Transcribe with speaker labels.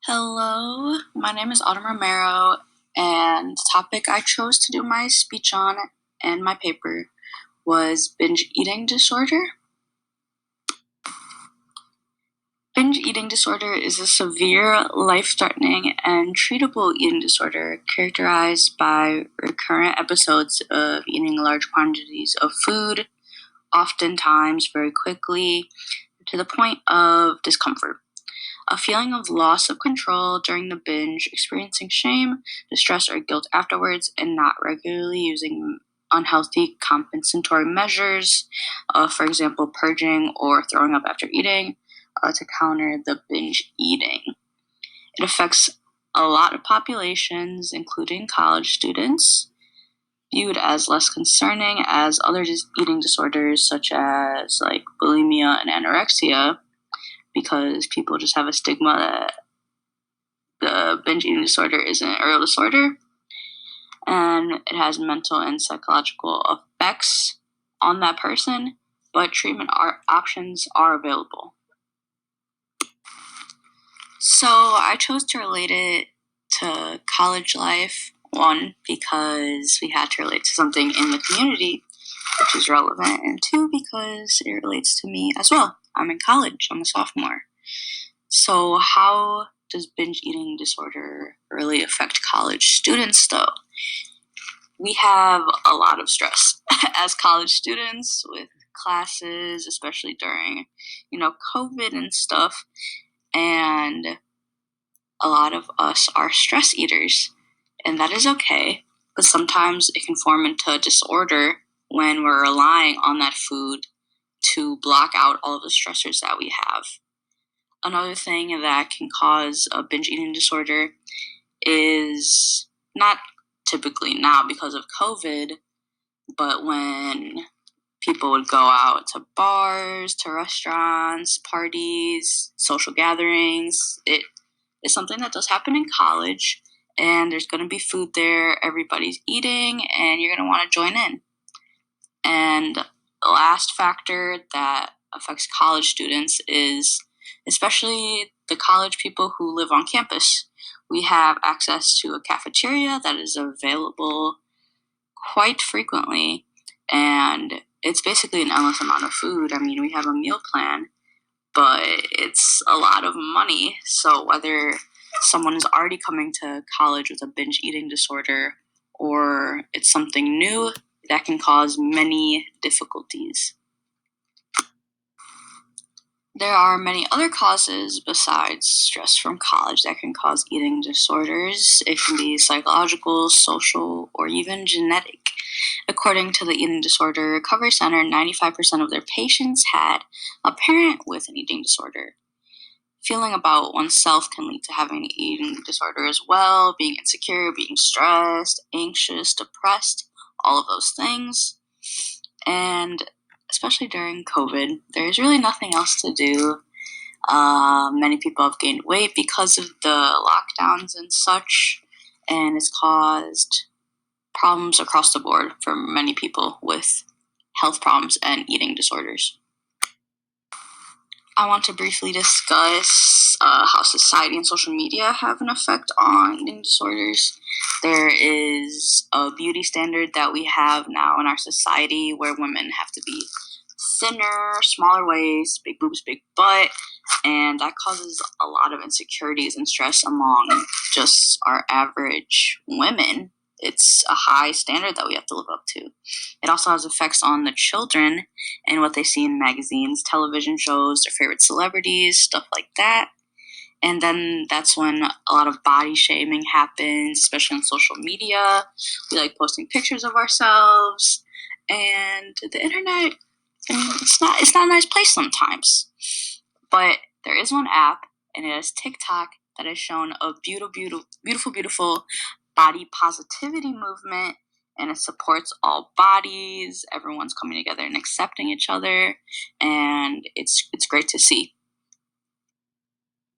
Speaker 1: Hello, my name is Autumn Romero, and the topic I chose to do my speech on and my paper was binge eating disorder. Binge eating disorder is a severe, life threatening, and treatable eating disorder characterized by recurrent episodes of eating large quantities of food, oftentimes very quickly, to the point of discomfort. A feeling of loss of control during the binge, experiencing shame, distress, or guilt afterwards, and not regularly using unhealthy compensatory measures, for example, purging or throwing up after eating, to counter the binge eating. It affects a lot of populations, including college students, viewed as less concerning as other eating disorders such as like bulimia and anorexia, because people just have a stigma that the binge eating disorder isn't a real disorder, and it has mental and psychological effects on that person, but options are available. So I chose to relate it to college life, one, because we had to relate to something in the community which is relevant, and two, because it relates to me as well. I'm in college, I'm a sophomore. So how does binge eating disorder really affect college students though? We have a lot of stress as college students with classes, especially during, COVID and stuff. And a lot of us are stress eaters, and that is okay. But sometimes it can form into a disorder when we're relying on that food to block out all of the stressors that we have. Another thing that can cause a binge eating disorder is not typically now because of COVID, but when people would go out to bars, to restaurants, parties, social gatherings. It is something that does happen in college, and there's going to be food there, everybody's eating, and you're going to want to join in. And the last factor that affects college students is especially the college people who live on campus. We have access to a cafeteria that is available quite frequently, and it's basically an endless amount of food. I mean, we have a meal plan, but it's a lot of money. So whether someone is already coming to college with a binge eating disorder or it's something new, that can cause many difficulties. There are many other causes besides stress from college that can cause eating disorders. It can be psychological, social, or even genetic. According to the Eating Disorder Recovery Center, 95% of their patients had a parent with an eating disorder. Feeling about oneself can lead to having an eating disorder as well, being insecure, being stressed, anxious, depressed, all of those things. And especially during COVID, there's really nothing else to do. Many people have gained weight because of the lockdowns and such, and it's caused problems across the board for many people with health problems and eating disorders. I want to briefly discuss how society and social media have an effect on eating disorders. There is a beauty standard that we have now in our society where women have to be thinner, smaller waist, big boobs, big butt, and that causes a lot of insecurities and stress among just our average women. It's a high standard that we have to live up to. It also has effects on the children and what they see in magazines, television shows, their favorite celebrities, stuff like that. And then that's when a lot of body shaming happens, especially on social media. We like posting pictures of ourselves, and the internet, I mean, it's not a nice place sometimes. But there is one app, and it is TikTok, that has shown a beautiful body positivity movement, and it supports all bodies. Everyone's coming together and accepting each other, and it's great to see.